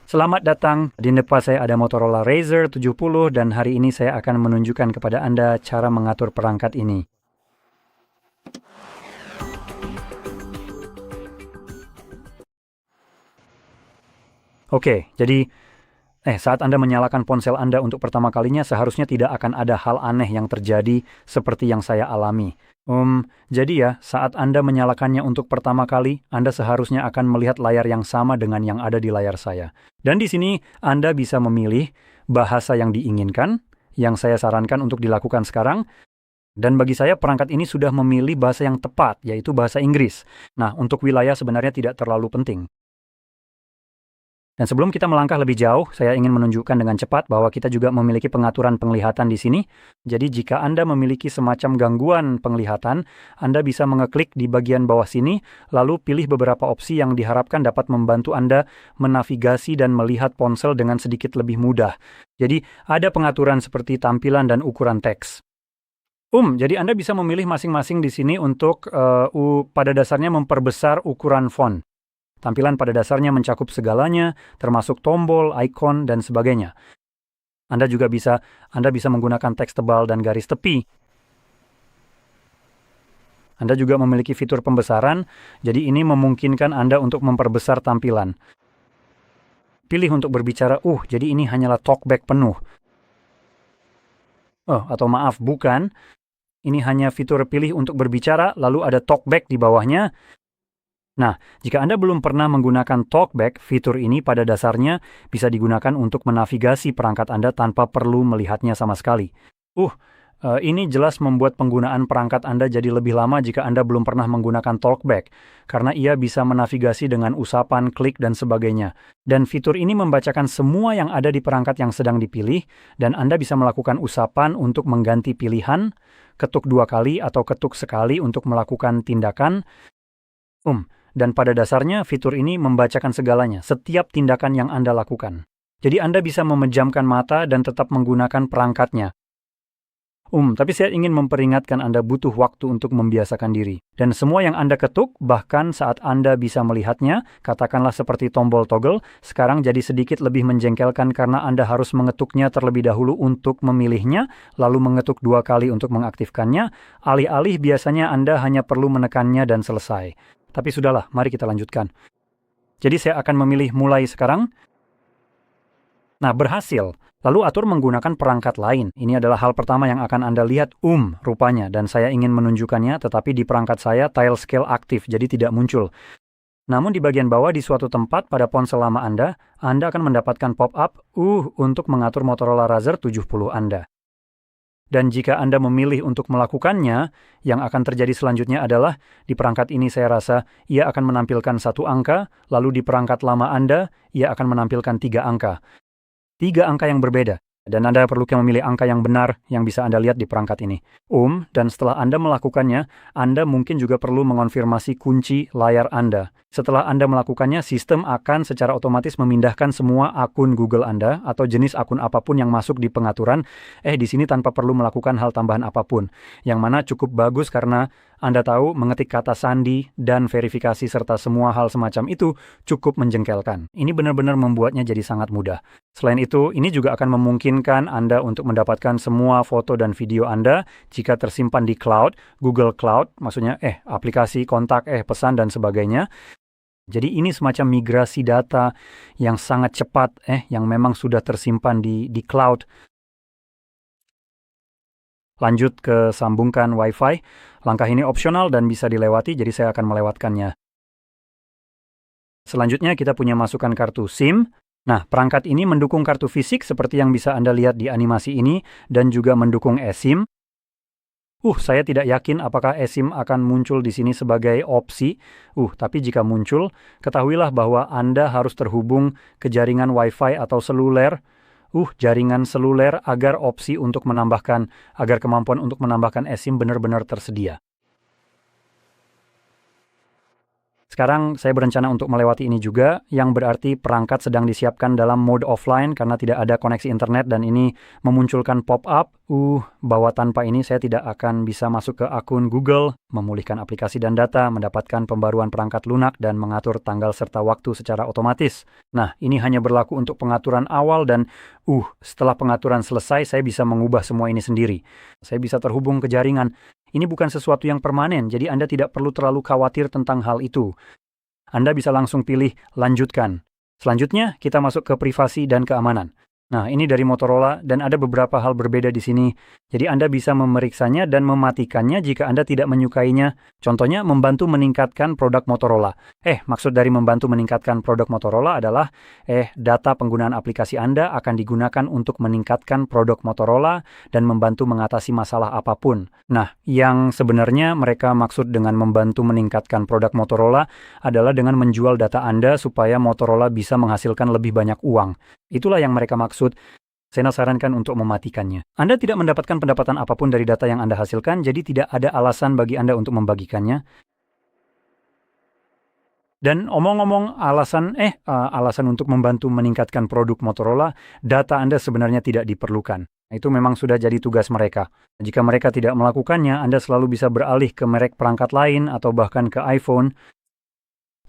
Selamat datang, di depan saya ada Motorola Razr 70 dan hari ini saya akan menunjukkan kepada Anda cara mengatur perangkat ini. Oke, jadi saat Anda menyalakan ponsel Anda untuk pertama kalinya seharusnya tidak akan ada hal aneh yang terjadi seperti yang saya alami. Jadi ya, saat Anda menyalakannya untuk pertama kali, Anda seharusnya akan melihat layar yang sama dengan yang ada di layar saya. Dan di sini Anda bisa memilih bahasa yang diinginkan, yang saya sarankan untuk dilakukan sekarang. Dan bagi saya perangkat ini sudah memilih bahasa yang tepat, yaitu bahasa Inggris. Nah, untuk wilayah sebenarnya tidak terlalu penting. Dan sebelum kita melangkah lebih jauh, saya ingin menunjukkan dengan cepat bahwa kita juga memiliki pengaturan penglihatan di sini. Jadi jika Anda memiliki semacam gangguan penglihatan, Anda bisa mengeklik di bagian bawah sini, lalu pilih beberapa opsi yang diharapkan dapat membantu Anda menavigasi dan melihat ponsel dengan sedikit lebih mudah. Jadi ada pengaturan seperti tampilan dan ukuran teks. Jadi Anda bisa memilih masing-masing di sini untuk pada dasarnya memperbesar ukuran font. Tampilan pada dasarnya mencakup segalanya, termasuk tombol, ikon, dan sebagainya. Anda bisa menggunakan teks tebal dan garis tepi. Anda juga memiliki fitur pembesaran, jadi ini memungkinkan Anda untuk memperbesar tampilan. Pilih untuk berbicara, jadi ini hanyalah talkback penuh. Atau maaf, bukan. Ini hanya fitur pilih untuk berbicara, lalu ada talkback di bawahnya. Nah, jika Anda belum pernah menggunakan TalkBack, fitur ini pada dasarnya bisa digunakan untuk menavigasi perangkat Anda tanpa perlu melihatnya sama sekali. Ini jelas membuat penggunaan perangkat Anda jadi lebih lama jika Anda belum pernah menggunakan TalkBack, karena ia bisa menavigasi dengan usapan, klik, dan sebagainya. Dan fitur ini membacakan semua yang ada di perangkat yang sedang dipilih, dan Anda bisa melakukan usapan untuk mengganti pilihan, ketuk 2 kali atau ketuk sekali untuk melakukan tindakan. Dan pada dasarnya fitur ini membacakan segalanya, setiap tindakan yang Anda lakukan. Jadi Anda bisa memejamkan mata dan tetap menggunakan perangkatnya. Tapi saya ingin memperingatkan Anda butuh waktu untuk membiasakan diri. Dan semua yang Anda ketuk, bahkan saat Anda bisa melihatnya, katakanlah seperti tombol toggle, sekarang jadi sedikit lebih menjengkelkan karena Anda harus mengetuknya terlebih dahulu untuk memilihnya, lalu mengetuk 2 kali untuk mengaktifkannya, alih-alih biasanya Anda hanya perlu menekannya dan selesai. Tapi sudahlah, mari kita lanjutkan. Jadi saya akan memilih mulai sekarang. Nah, berhasil. Lalu atur menggunakan perangkat lain. Ini adalah hal pertama yang akan Anda lihat, rupanya. Dan saya ingin menunjukkannya, tetapi di perangkat saya tile scale aktif, jadi tidak muncul. Namun di bagian bawah di suatu tempat pada ponsel lama Anda akan mendapatkan pop-up, untuk mengatur Motorola Razr 70 Anda. Dan jika Anda memilih untuk melakukannya, yang akan terjadi selanjutnya adalah, di perangkat ini saya rasa, ia akan menampilkan 1 angka, lalu di perangkat lama Anda, ia akan menampilkan 3 angka. 3 angka yang berbeda, dan Anda perlu memilih angka yang benar yang bisa Anda lihat di perangkat ini. Dan setelah Anda melakukannya, Anda mungkin juga perlu mengonfirmasi kunci layar Anda. Setelah Anda melakukannya, sistem akan secara otomatis memindahkan semua akun Google Anda atau jenis akun apapun yang masuk di pengaturan, di sini tanpa perlu melakukan hal tambahan apapun. Yang mana cukup bagus karena Anda tahu mengetik kata sandi dan verifikasi serta semua hal semacam itu cukup menjengkelkan. Ini benar-benar membuatnya jadi sangat mudah. Selain itu, ini juga akan memungkinkan Anda untuk mendapatkan semua foto dan video Anda jika tersimpan di cloud, Google Cloud, maksudnya aplikasi, kontak, pesan, dan sebagainya. Jadi ini semacam migrasi data yang sangat cepat, yang memang sudah tersimpan di cloud. Lanjut ke sambungkan Wi-Fi. Langkah ini opsional dan bisa dilewati, jadi saya akan melewatkannya. Selanjutnya kita punya masukan kartu SIM. Nah, perangkat ini mendukung kartu fisik seperti yang bisa Anda lihat di animasi ini, dan juga mendukung eSIM. Saya tidak yakin apakah eSIM akan muncul di sini sebagai opsi. Tapi jika muncul, ketahuilah bahwa Anda harus terhubung ke jaringan Wi-Fi atau seluler. Jaringan seluler agar kemampuan untuk menambahkan eSIM benar-benar tersedia. Sekarang saya berencana untuk melewati ini juga, yang berarti perangkat sedang disiapkan dalam mode offline karena tidak ada koneksi internet dan ini memunculkan pop-up, bahwa tanpa ini saya tidak akan bisa masuk ke akun Google, memulihkan aplikasi dan data, mendapatkan pembaruan perangkat lunak, dan mengatur tanggal serta waktu secara otomatis. Nah, ini hanya berlaku untuk pengaturan awal dan setelah pengaturan selesai, saya bisa mengubah semua ini sendiri. Saya bisa terhubung ke jaringan. Ini bukan sesuatu yang permanen, jadi Anda tidak perlu terlalu khawatir tentang hal itu. Anda bisa langsung pilih lanjutkan. Selanjutnya, kita masuk ke privasi dan keamanan. Nah, ini dari Motorola dan ada beberapa hal berbeda di sini. Jadi Anda bisa memeriksanya dan mematikannya jika Anda tidak menyukainya. Contohnya, membantu meningkatkan produk Motorola. Maksud dari membantu meningkatkan produk Motorola adalah, data penggunaan aplikasi Anda akan digunakan untuk meningkatkan produk Motorola dan membantu mengatasi masalah apapun. Nah, yang sebenarnya mereka maksud dengan membantu meningkatkan produk Motorola adalah dengan menjual data Anda supaya Motorola bisa menghasilkan lebih banyak uang. Itulah yang mereka maksud. Saya sarankan untuk mematikannya. Anda tidak mendapatkan pendapatan apapun dari data yang Anda hasilkan, jadi tidak ada alasan bagi Anda untuk membagikannya. Dan omong-omong alasan untuk membantu meningkatkan produk Motorola, data Anda sebenarnya tidak diperlukan. Itu memang sudah jadi tugas mereka. Jika mereka tidak melakukannya, Anda selalu bisa beralih ke merek perangkat lain atau bahkan ke iPhone.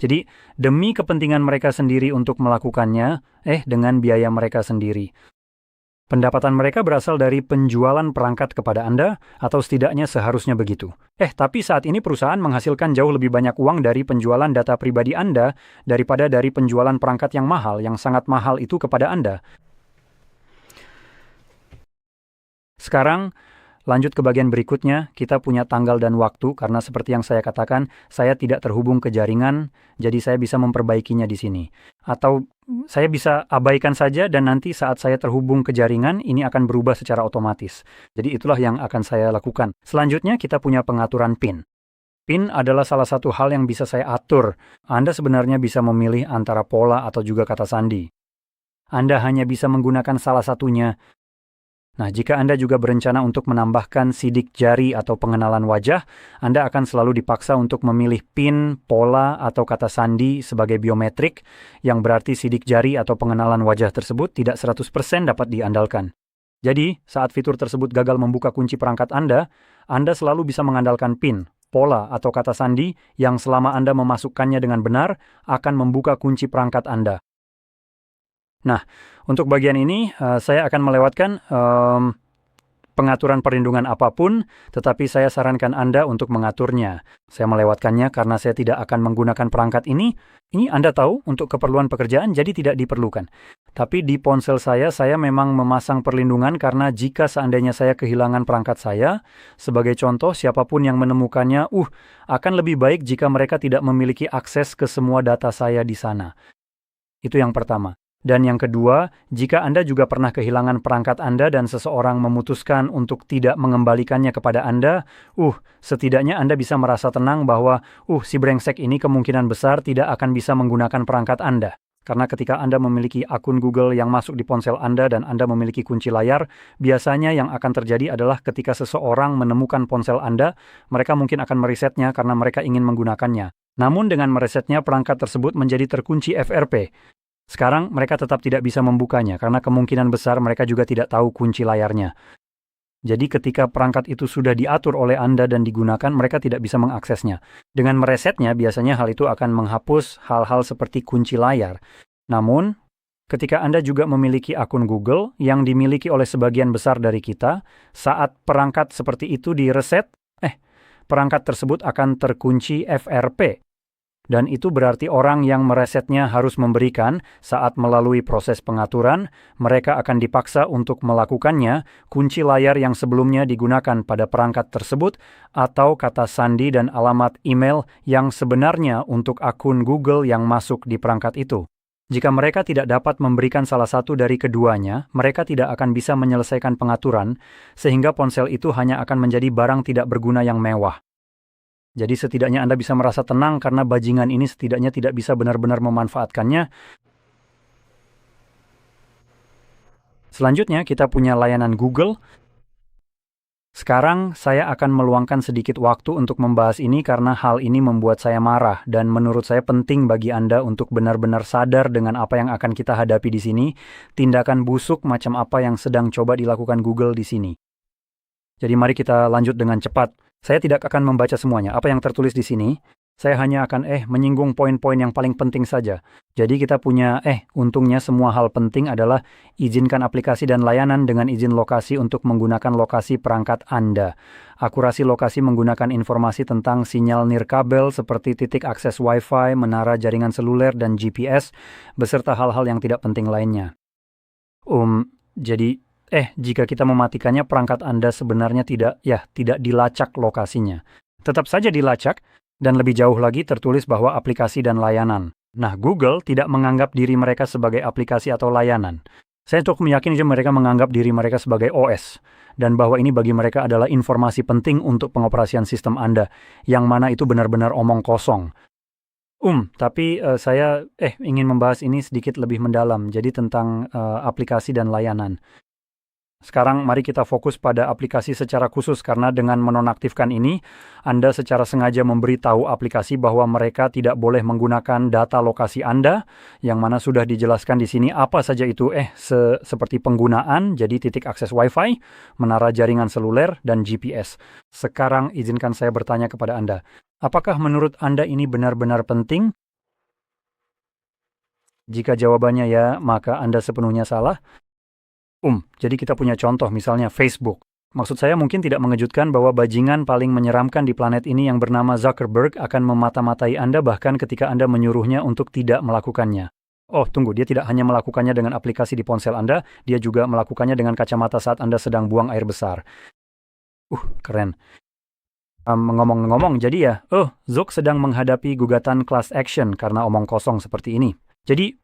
Jadi, demi kepentingan mereka sendiri untuk melakukannya, dengan biaya mereka sendiri. Pendapatan mereka berasal dari penjualan perangkat kepada Anda, atau setidaknya seharusnya begitu. Tapi saat ini perusahaan menghasilkan jauh lebih banyak uang dari penjualan data pribadi Anda daripada dari penjualan perangkat yang mahal, yang sangat mahal itu kepada Anda. Sekarang, lanjut ke bagian berikutnya, kita punya tanggal dan waktu, karena seperti yang saya katakan, saya tidak terhubung ke jaringan, jadi saya bisa memperbaikinya di sini. Atau saya bisa abaikan saja dan nanti saat saya terhubung ke jaringan, ini akan berubah secara otomatis. Jadi itulah yang akan saya lakukan. Selanjutnya kita punya pengaturan PIN. PIN adalah salah satu hal yang bisa saya atur. Anda sebenarnya bisa memilih antara pola atau juga kata sandi. Anda hanya bisa menggunakan salah satunya. Nah, jika Anda juga berencana untuk menambahkan sidik jari atau pengenalan wajah, Anda akan selalu dipaksa untuk memilih PIN, pola, atau kata sandi sebagai biometrik, yang berarti sidik jari atau pengenalan wajah tersebut tidak 100% dapat diandalkan. Jadi, saat fitur tersebut gagal membuka kunci perangkat Anda selalu bisa mengandalkan PIN, pola, atau kata sandi yang selama Anda memasukkannya dengan benar akan membuka kunci perangkat Anda. Nah, untuk bagian ini saya akan melewatkan pengaturan perlindungan apapun, tetapi saya sarankan Anda untuk mengaturnya. Saya melewatkannya karena saya tidak akan menggunakan perangkat ini. Ini Anda tahu, untuk keperluan pekerjaan, jadi tidak diperlukan. Tapi di ponsel saya memang memasang perlindungan karena jika seandainya saya kehilangan perangkat saya, sebagai contoh, siapapun yang menemukannya, akan lebih baik jika mereka tidak memiliki akses ke semua data saya di sana. Itu yang pertama. Dan yang kedua, jika Anda juga pernah kehilangan perangkat Anda dan seseorang memutuskan untuk tidak mengembalikannya kepada Anda, setidaknya Anda bisa merasa tenang bahwa, si brengsek ini kemungkinan besar tidak akan bisa menggunakan perangkat Anda. Karena ketika Anda memiliki akun Google yang masuk di ponsel Anda dan Anda memiliki kunci layar, biasanya yang akan terjadi adalah ketika seseorang menemukan ponsel Anda, mereka mungkin akan meresetnya karena mereka ingin menggunakannya. Namun dengan meresetnya, perangkat tersebut menjadi terkunci FRP. Sekarang mereka tetap tidak bisa membukanya karena kemungkinan besar mereka juga tidak tahu kunci layarnya. Jadi ketika perangkat itu sudah diatur oleh Anda dan digunakan, mereka tidak bisa mengaksesnya. Dengan meresetnya, biasanya hal itu akan menghapus hal-hal seperti kunci layar. Namun, ketika Anda juga memiliki akun Google yang dimiliki oleh sebagian besar dari kita, saat perangkat seperti itu direset, perangkat tersebut akan terkunci FRP. Dan itu berarti orang yang meresetnya harus memberikan, saat melalui proses pengaturan, mereka akan dipaksa untuk melakukannya, kunci layar yang sebelumnya digunakan pada perangkat tersebut, atau kata sandi dan alamat email yang sebenarnya untuk akun Google yang masuk di perangkat itu. Jika mereka tidak dapat memberikan salah satu dari keduanya, mereka tidak akan bisa menyelesaikan pengaturan, sehingga ponsel itu hanya akan menjadi barang tidak berguna yang mewah. Jadi setidaknya Anda bisa merasa tenang karena bajingan ini setidaknya tidak bisa benar-benar memanfaatkannya. Selanjutnya kita punya layanan Google. Sekarang saya akan meluangkan sedikit waktu untuk membahas ini karena hal ini membuat saya marah dan menurut saya penting bagi Anda untuk benar-benar sadar dengan apa yang akan kita hadapi di sini, tindakan busuk macam apa yang sedang coba dilakukan Google di sini. Jadi mari kita lanjut dengan cepat. Saya tidak akan membaca semuanya. Apa yang tertulis di sini, saya hanya akan menyinggung poin-poin yang paling penting saja. Jadi kita punya untungnya semua hal penting adalah izinkan aplikasi dan layanan dengan izin lokasi untuk menggunakan lokasi perangkat Anda. Akurasi lokasi menggunakan informasi tentang sinyal nirkabel seperti titik akses Wi-Fi, menara jaringan seluler, dan GPS, beserta hal-hal yang tidak penting lainnya. Jadi jika kita mematikannya, perangkat Anda sebenarnya tidak dilacak lokasinya. Tetap saja dilacak, dan lebih jauh lagi tertulis bahwa aplikasi dan layanan. Nah, Google tidak menganggap diri mereka sebagai aplikasi atau layanan. Saya cukup meyakini mereka menganggap diri mereka sebagai OS, dan bahwa ini bagi mereka adalah informasi penting untuk pengoperasian sistem Anda, yang mana itu benar-benar omong kosong. Tapi saya ingin membahas ini sedikit lebih mendalam, jadi tentang aplikasi dan layanan. Sekarang mari kita fokus pada aplikasi secara khusus karena dengan menonaktifkan ini, Anda secara sengaja memberitahu aplikasi bahwa mereka tidak boleh menggunakan data lokasi Anda, yang mana sudah dijelaskan di sini apa saja itu seperti penggunaan, jadi titik akses Wi-Fi, menara jaringan seluler, dan GPS. Sekarang izinkan saya bertanya kepada Anda, apakah menurut Anda ini benar-benar penting? Jika jawabannya ya, maka Anda sepenuhnya salah. Jadi kita punya contoh misalnya Facebook. Maksud saya mungkin tidak mengejutkan bahwa bajingan paling menyeramkan di planet ini yang bernama Zuckerberg akan memata-matai Anda bahkan ketika Anda menyuruhnya untuk tidak melakukannya. Tunggu, dia tidak hanya melakukannya dengan aplikasi di ponsel Anda, dia juga melakukannya dengan kacamata saat Anda sedang buang air besar. Keren. Ngomong-ngomong, jadi ya, Zuck sedang menghadapi gugatan class action karena omong kosong seperti ini. Jadi,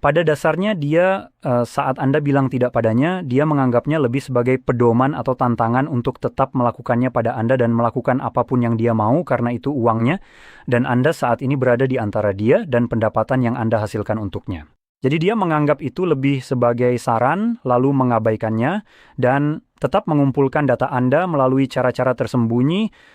pada dasarnya dia saat Anda bilang tidak padanya, dia menganggapnya lebih sebagai pedoman atau tantangan untuk tetap melakukannya pada Anda dan melakukan apapun yang dia mau karena itu uangnya, dan Anda saat ini berada di antara dia dan pendapatan yang Anda hasilkan untuknya. Jadi dia menganggap itu lebih sebagai saran, lalu mengabaikannya, dan tetap mengumpulkan data Anda melalui cara-cara tersembunyi,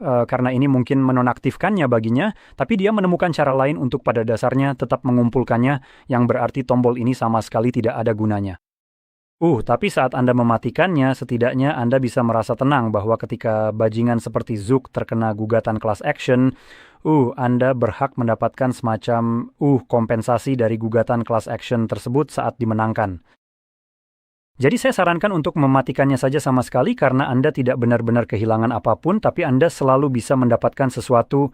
karena ini mungkin menonaktifkannya baginya, tapi dia menemukan cara lain untuk pada dasarnya tetap mengumpulkannya, yang berarti tombol ini sama sekali tidak ada gunanya. Tapi saat Anda mematikannya, setidaknya Anda bisa merasa tenang bahwa ketika bajingan seperti Zuck terkena gugatan class action, Anda berhak mendapatkan semacam kompensasi dari gugatan class action tersebut saat dimenangkan. Jadi saya sarankan untuk mematikannya saja sama sekali karena Anda tidak benar-benar kehilangan apapun, tapi Anda selalu bisa mendapatkan sesuatu,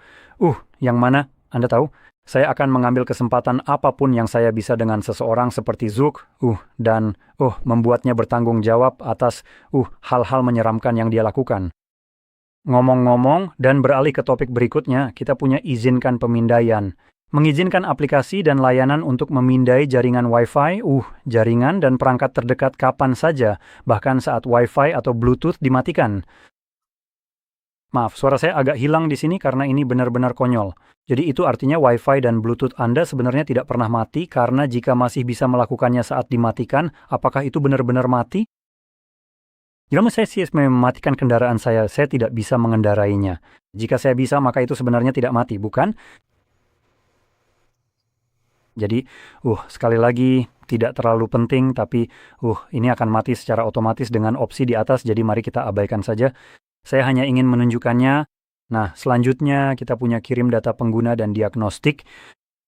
yang mana, Anda tahu, saya akan mengambil kesempatan apapun yang saya bisa dengan seseorang seperti Zuck, dan membuatnya bertanggung jawab atas hal-hal menyeramkan yang dia lakukan. Ngomong-ngomong, dan beralih ke topik berikutnya, kita punya izinkan pemindaian. Mengizinkan aplikasi dan layanan untuk memindai jaringan Wi-Fi, jaringan dan perangkat terdekat kapan saja, bahkan saat Wi-Fi atau Bluetooth dimatikan. Maaf, suara saya agak hilang di sini karena ini benar-benar konyol. Jadi itu artinya Wi-Fi dan Bluetooth Anda sebenarnya tidak pernah mati karena jika masih bisa melakukannya saat dimatikan, apakah itu benar-benar mati? Jika saya mematikan kendaraan saya tidak bisa mengendarainya. Jika saya bisa, maka itu sebenarnya tidak mati, bukan? Jadi, sekali lagi, tidak terlalu penting, tapi ini akan mati secara otomatis dengan opsi di atas, jadi mari kita abaikan saja. Saya hanya ingin menunjukkannya. Nah, selanjutnya kita punya kirim data pengguna dan diagnostik.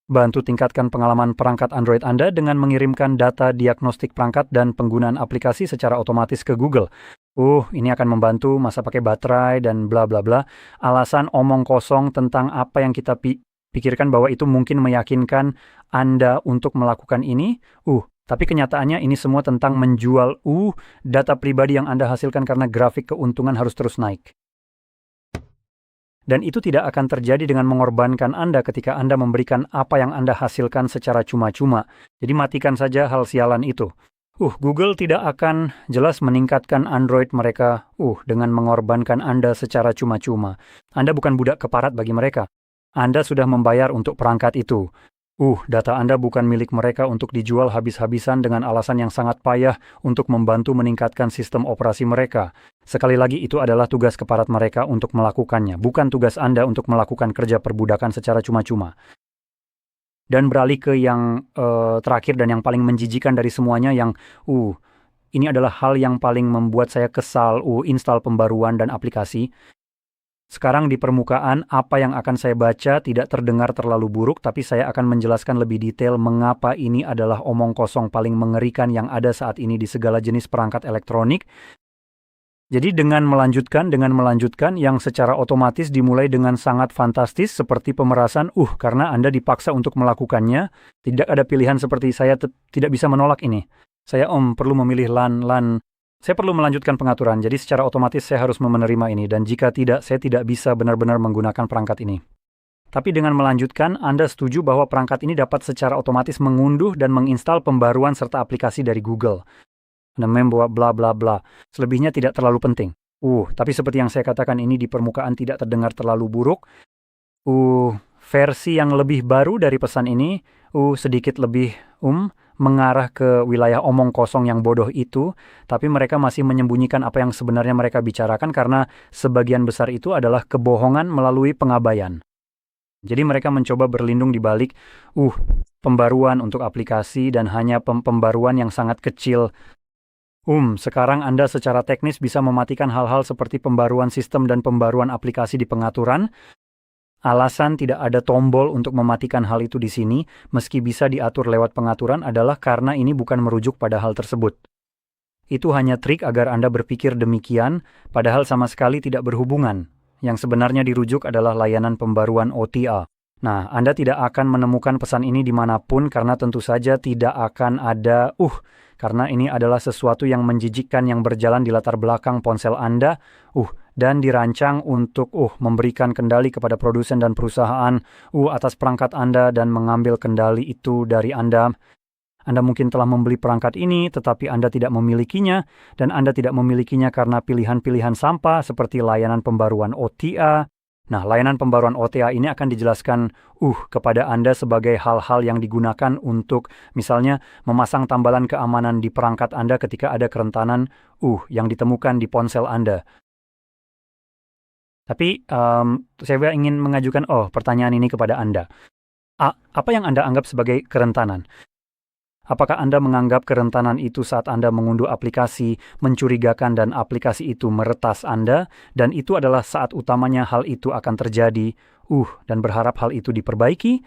Bantu tingkatkan pengalaman perangkat Android Anda dengan mengirimkan data diagnostik perangkat dan penggunaan aplikasi secara otomatis ke Google. Ini akan membantu masa pakai baterai dan bla bla bla. Alasan omong kosong tentang apa yang kita pikirkan bahwa itu mungkin meyakinkan Anda untuk melakukan ini. Tapi kenyataannya ini semua tentang menjual data pribadi yang Anda hasilkan karena grafik keuntungan harus terus naik. Dan itu tidak akan terjadi dengan mengorbankan Anda ketika Anda memberikan apa yang Anda hasilkan secara cuma-cuma. Jadi matikan saja hal sialan itu. Google tidak akan jelas meningkatkan Android mereka dengan mengorbankan Anda secara cuma-cuma. Anda bukan budak keparat bagi mereka. Anda sudah membayar untuk perangkat itu. Data Anda bukan milik mereka untuk dijual habis-habisan dengan alasan yang sangat payah untuk membantu meningkatkan sistem operasi mereka. Sekali lagi, itu adalah tugas keparat mereka untuk melakukannya, bukan tugas Anda untuk melakukan kerja perbudakan secara cuma-cuma. Dan beralih ke yang terakhir dan yang paling menjijikan dari semuanya, yang ini adalah hal yang paling membuat saya kesal, install pembaruan dan aplikasi. Sekarang di permukaan, apa yang akan saya baca tidak terdengar terlalu buruk, tapi saya akan menjelaskan lebih detail mengapa ini adalah omong kosong paling mengerikan yang ada saat ini di segala jenis perangkat elektronik. Jadi dengan melanjutkan yang secara otomatis dimulai dengan sangat fantastis seperti pemerasan, karena Anda dipaksa untuk melakukannya, tidak ada pilihan seperti saya tidak bisa menolak ini. Saya perlu memilih LAN. Saya perlu melanjutkan pengaturan, jadi secara otomatis saya harus menerima ini, dan jika tidak, saya tidak bisa benar-benar menggunakan perangkat ini. Tapi dengan melanjutkan, Anda setuju bahwa perangkat ini dapat secara otomatis mengunduh dan menginstal pembaruan serta aplikasi dari Google. Membawa bla bla bla. Selebihnya tidak terlalu penting. Tapi seperti yang saya katakan, ini di permukaan tidak terdengar terlalu buruk. Versi yang lebih baru dari pesan ini, sedikit lebih mengarah ke wilayah omong kosong yang bodoh itu, tapi mereka masih menyembunyikan apa yang sebenarnya mereka bicarakan karena sebagian besar itu adalah kebohongan melalui pengabaian. Jadi mereka mencoba berlindung di balik pembaruan untuk aplikasi dan hanya pembaruan yang sangat kecil. Sekarang Anda secara teknis bisa mematikan hal-hal seperti pembaruan sistem dan pembaruan aplikasi di pengaturan. Alasan tidak ada tombol untuk mematikan hal itu di sini, meski bisa diatur lewat pengaturan, adalah karena ini bukan merujuk pada hal tersebut. Itu hanya trik agar Anda berpikir demikian, padahal sama sekali tidak berhubungan. Yang sebenarnya dirujuk adalah layanan pembaruan OTA. Nah, Anda tidak akan menemukan pesan ini dimanapun karena tentu saja tidak akan ada karena ini adalah sesuatu yang menjijikkan yang berjalan di latar belakang ponsel Anda, dan dirancang untuk memberikan kendali kepada produsen dan perusahaan atas perangkat Anda dan mengambil kendali itu dari Anda. Anda mungkin telah membeli perangkat ini, tetapi Anda tidak memilikinya, dan Anda tidak memilikinya karena pilihan-pilihan sampah seperti layanan pembaruan OTA. Nah, layanan pembaruan OTA ini akan dijelaskan kepada Anda sebagai hal-hal yang digunakan untuk misalnya memasang tambalan keamanan di perangkat Anda ketika ada kerentanan yang ditemukan di ponsel Anda. Tapi saya ingin mengajukan pertanyaan ini kepada Anda. Apa yang Anda anggap sebagai kerentanan? Apakah Anda menganggap kerentanan itu saat Anda mengunduh aplikasi mencurigakan dan aplikasi itu meretas Anda, dan itu adalah saat utamanya hal itu akan terjadi, dan berharap hal itu diperbaiki?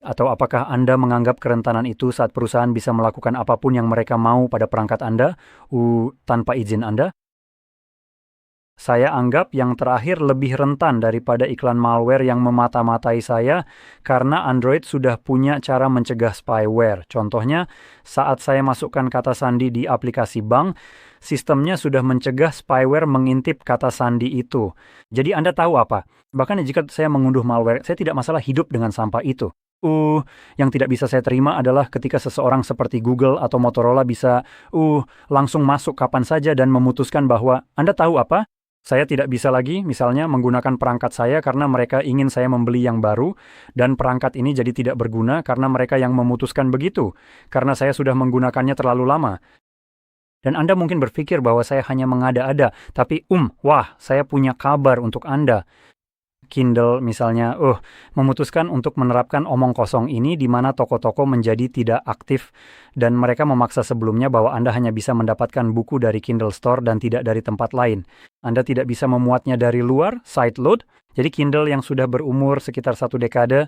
Atau apakah Anda menganggap kerentanan itu saat perusahaan bisa melakukan apapun yang mereka mau pada perangkat Anda, tanpa izin Anda? Saya anggap yang terakhir lebih rentan daripada iklan malware yang memata-matai saya karena Android sudah punya cara mencegah spyware. Contohnya, saat saya masukkan kata sandi di aplikasi bank, sistemnya sudah mencegah spyware mengintip kata sandi itu. Jadi Anda tahu apa? Bahkan jika saya mengunduh malware, saya tidak masalah hidup dengan sampah itu. Yang tidak bisa saya terima adalah ketika seseorang seperti Google atau Motorola bisa langsung masuk kapan saja dan memutuskan bahwa Anda tahu apa? Saya tidak bisa lagi misalnya menggunakan perangkat saya karena mereka ingin saya membeli yang baru, dan perangkat ini jadi tidak berguna karena mereka yang memutuskan begitu, karena saya sudah menggunakannya terlalu lama. Dan Anda mungkin berpikir bahwa saya hanya mengada-ada, tapi saya punya kabar untuk Anda. Kindle misalnya, memutuskan untuk menerapkan omong kosong ini di mana toko-toko menjadi tidak aktif dan mereka memaksa sebelumnya bahwa Anda hanya bisa mendapatkan buku dari Kindle Store dan tidak dari tempat lain. Anda tidak bisa memuatnya dari luar, sideload. Jadi Kindle yang sudah berumur sekitar 1 dekade,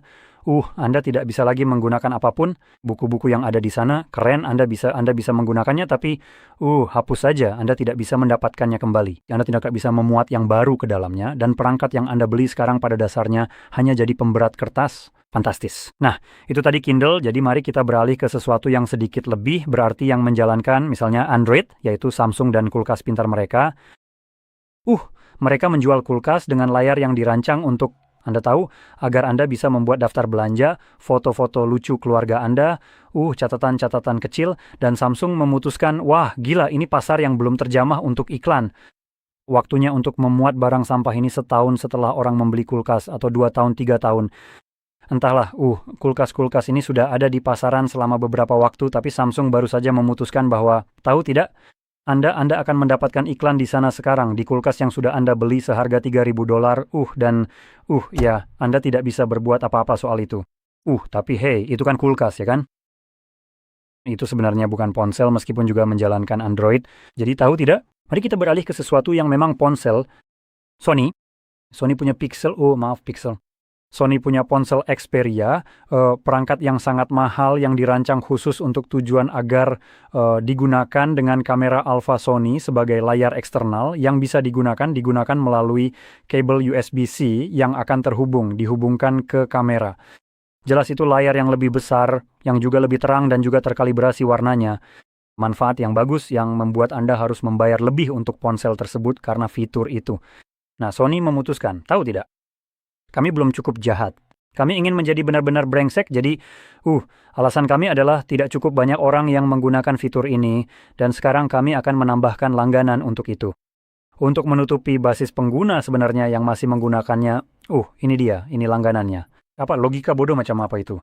Anda tidak bisa lagi menggunakan apapun. Buku-buku yang ada di sana, keren, Anda bisa menggunakannya, tapi hapus saja, Anda tidak bisa mendapatkannya kembali. Anda tidak bisa memuat yang baru ke dalamnya, dan perangkat yang Anda beli sekarang pada dasarnya hanya jadi pemberat kertas. Fantastis. Nah, itu tadi Kindle, jadi mari kita beralih ke sesuatu yang sedikit lebih, berarti yang menjalankan misalnya Android, yaitu Samsung dan kulkas pintar mereka. Mereka menjual kulkas dengan layar yang dirancang untuk, Anda tahu, agar Anda bisa membuat daftar belanja, foto-foto lucu keluarga Anda, catatan-catatan kecil, dan Samsung memutuskan, wah gila, ini pasar yang belum terjamah untuk iklan. Waktunya untuk memuat barang sampah ini setahun setelah orang membeli kulkas, atau 2 tahun, 3 tahun. Entahlah, kulkas-kulkas ini sudah ada di pasaran selama beberapa waktu, tapi Samsung baru saja memutuskan bahwa, tahu tidak, Anda akan mendapatkan iklan di sana sekarang, di kulkas yang sudah Anda beli seharga $3.000, ya, Anda tidak bisa berbuat apa-apa soal itu. Tapi hey, itu kan kulkas, ya kan? Itu sebenarnya bukan ponsel meskipun juga menjalankan Android. Jadi tahu tidak? Mari kita beralih ke sesuatu yang memang ponsel. Sony punya Pixel, Pixel. Sony punya ponsel Xperia, perangkat yang sangat mahal yang dirancang khusus untuk tujuan agar digunakan dengan kamera Alpha Sony sebagai layar eksternal yang bisa digunakan melalui kabel USB-C yang akan dihubungkan ke kamera. Jelas itu layar yang lebih besar, yang juga lebih terang dan juga terkalibrasi warnanya. Manfaat yang bagus yang membuat Anda harus membayar lebih untuk ponsel tersebut karena fitur itu. Nah, Sony memutuskan, tahu tidak? Kami belum cukup jahat. Kami ingin menjadi benar-benar brengsek, jadi alasan kami adalah tidak cukup banyak orang yang menggunakan fitur ini, dan sekarang kami akan menambahkan langganan untuk itu. Untuk menutupi basis pengguna sebenarnya yang masih menggunakannya, ini langganannya. Logika bodoh macam apa itu?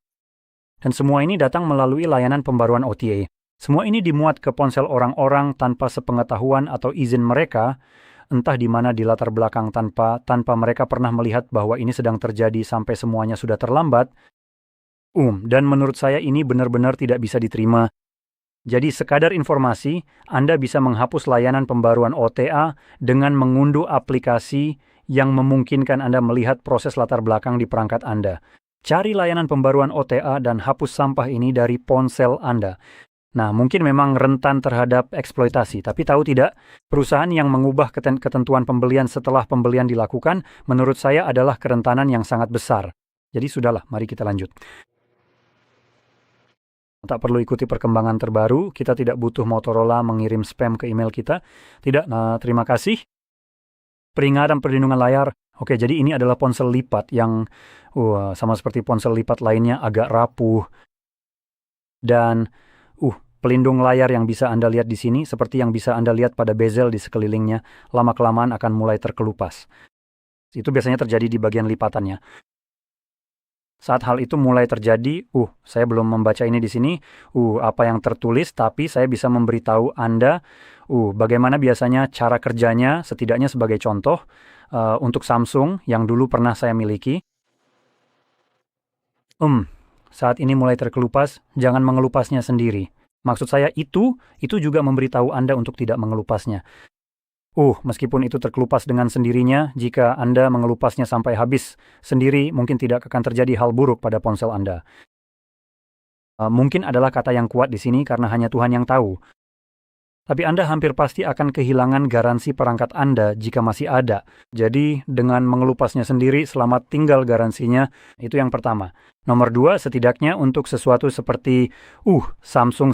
Dan semua ini datang melalui layanan pembaruan OTA. Semua ini dimuat ke ponsel orang-orang tanpa sepengetahuan atau izin mereka, entah di mana di latar belakang tanpa mereka pernah melihat bahwa ini sedang terjadi sampai semuanya sudah terlambat. Dan menurut saya ini benar-benar tidak bisa diterima. Jadi sekadar informasi, Anda bisa menghapus layanan pembaruan OTA dengan mengunduh aplikasi yang memungkinkan Anda melihat proses latar belakang di perangkat Anda. Cari layanan pembaruan OTA dan hapus sampah ini dari ponsel Anda. Nah, mungkin memang rentan terhadap eksploitasi, tapi tahu tidak, perusahaan yang mengubah ketentuan pembelian setelah pembelian dilakukan, menurut saya adalah kerentanan yang sangat besar. Jadi sudahlah, mari kita lanjut. Tak perlu ikuti perkembangan terbaru, kita tidak butuh Motorola mengirim spam ke email kita. Tidak, terima kasih. Peringatan perlindungan layar. Oke, jadi ini adalah ponsel lipat yang sama seperti ponsel lipat lainnya, agak rapuh. Dan pelindung layar yang bisa Anda lihat di sini, seperti yang bisa Anda lihat pada bezel di sekelilingnya, lama-kelamaan akan mulai terkelupas. Itu biasanya terjadi di bagian lipatannya. Saat hal itu mulai terjadi, saya belum membaca ini di sini, apa yang tertulis, tapi saya bisa memberitahu Anda, bagaimana biasanya cara kerjanya, setidaknya sebagai contoh, untuk Samsung yang dulu pernah saya miliki. Saat ini mulai terkelupas, jangan mengelupasnya sendiri. Maksud saya itu juga memberitahu Anda untuk tidak mengelupasnya. Meskipun itu terkelupas dengan sendirinya, jika Anda mengelupasnya sampai habis sendiri, mungkin tidak akan terjadi hal buruk pada ponsel Anda. Mungkin adalah kata yang kuat di sini karena hanya Tuhan yang tahu. Tapi Anda hampir pasti akan kehilangan garansi perangkat Anda jika masih ada. Jadi, dengan mengelupasnya sendiri selama tinggal garansinya, itu yang pertama. Nomor 2, setidaknya untuk sesuatu seperti, Samsung,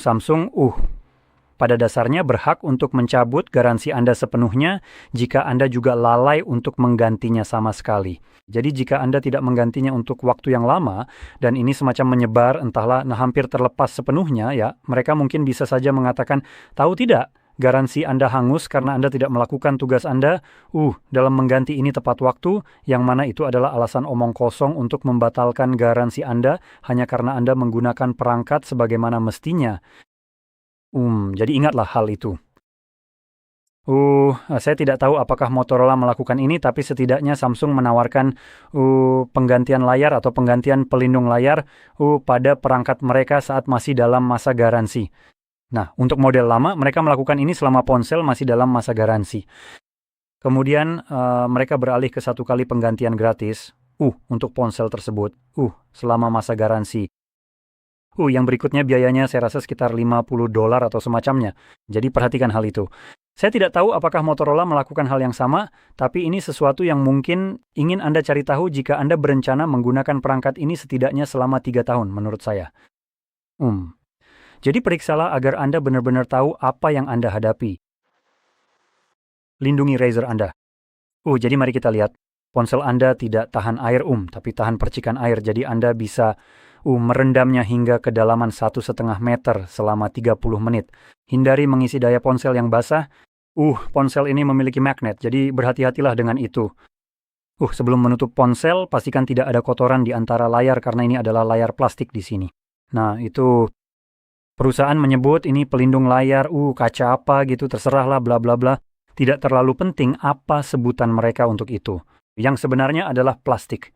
pada dasarnya berhak untuk mencabut garansi Anda sepenuhnya jika Anda juga lalai untuk menggantinya sama sekali. Jadi jika Anda tidak menggantinya untuk waktu yang lama, dan ini semacam menyebar, entahlah hampir terlepas sepenuhnya, ya, mereka mungkin bisa saja mengatakan, tahu tidak, garansi Anda hangus karena Anda tidak melakukan tugas Anda, dalam mengganti ini tepat waktu, yang mana itu adalah alasan omong kosong untuk membatalkan garansi Anda hanya karena Anda menggunakan perangkat sebagaimana mestinya. Jadi ingatlah hal itu. Saya tidak tahu apakah Motorola melakukan ini, tapi setidaknya Samsung menawarkan penggantian layar atau penggantian pelindung layar pada perangkat mereka saat masih dalam masa garansi. Nah, untuk model lama, mereka melakukan ini selama ponsel masih dalam masa garansi. Kemudian mereka beralih ke 1 kali penggantian gratis untuk ponsel tersebut selama masa garansi. Yang berikutnya biayanya saya rasa sekitar $50 atau semacamnya. Jadi perhatikan hal itu. Saya tidak tahu apakah Motorola melakukan hal yang sama, tapi ini sesuatu yang mungkin ingin Anda cari tahu jika Anda berencana menggunakan perangkat ini setidaknya selama 3 tahun menurut saya. Jadi periksalah agar Anda benar-benar tahu apa yang Anda hadapi. Lindungi Razer Anda. Jadi mari kita lihat. Ponsel Anda tidak tahan air tapi tahan percikan air. Jadi Anda bisa merendamnya hingga kedalaman 1,5 meter selama 30 menit. Hindari mengisi daya ponsel yang basah. Ponsel ini memiliki magnet, jadi berhati-hatilah dengan itu. Sebelum menutup ponsel, pastikan tidak ada kotoran di antara layar karena ini adalah layar plastik di sini. Nah, itu Perusahaan menyebut ini pelindung layar, kaca apa gitu, terserahlah bla bla bla. Tidak terlalu penting apa sebutan mereka untuk itu. Yang sebenarnya adalah plastik.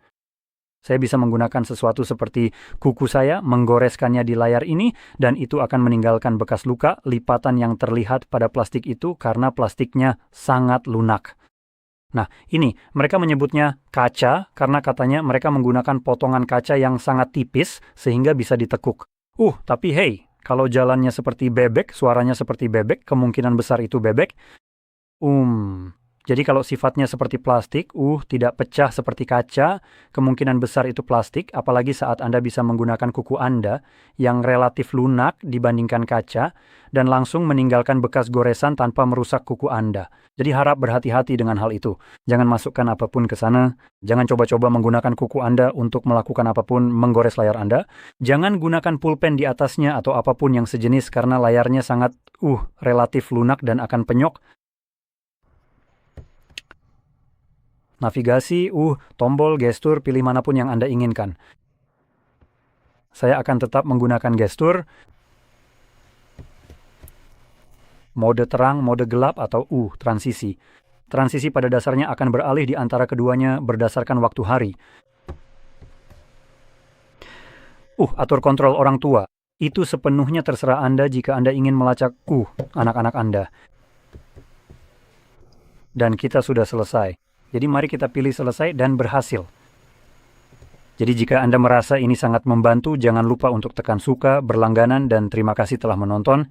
Saya bisa menggunakan sesuatu seperti kuku saya, menggoreskannya di layar ini, dan itu akan meninggalkan bekas luka, lipatan yang terlihat pada plastik itu karena plastiknya sangat lunak. Nah, ini mereka menyebutnya kaca karena katanya mereka menggunakan potongan kaca yang sangat tipis sehingga bisa ditekuk. Tapi hey, kalau jalannya seperti bebek, suaranya seperti bebek, kemungkinan besar itu bebek. Jadi kalau sifatnya seperti plastik, tidak pecah seperti kaca, kemungkinan besar itu plastik, apalagi saat Anda bisa menggunakan kuku Anda yang relatif lunak dibandingkan kaca, dan langsung meninggalkan bekas goresan tanpa merusak kuku Anda. Jadi harap berhati-hati dengan hal itu. Jangan masukkan apapun ke sana, jangan coba-coba menggunakan kuku Anda untuk melakukan apapun menggores layar Anda. Jangan gunakan pulpen di atasnya atau apapun yang sejenis karena layarnya sangat relatif lunak dan akan penyok. Navigasi, tombol, gestur, pilih manapun yang Anda inginkan. Saya akan tetap menggunakan gestur, mode terang, mode gelap, atau transisi. Transisi pada dasarnya akan beralih di antara keduanya berdasarkan waktu hari. Atur kontrol orang tua. Itu sepenuhnya terserah Anda jika Anda ingin melacak anak-anak Anda. Dan kita sudah selesai. Jadi mari kita pilih selesai dan berhasil. Jadi jika Anda merasa ini sangat membantu, jangan lupa untuk tekan suka, berlangganan, dan terima kasih telah menonton.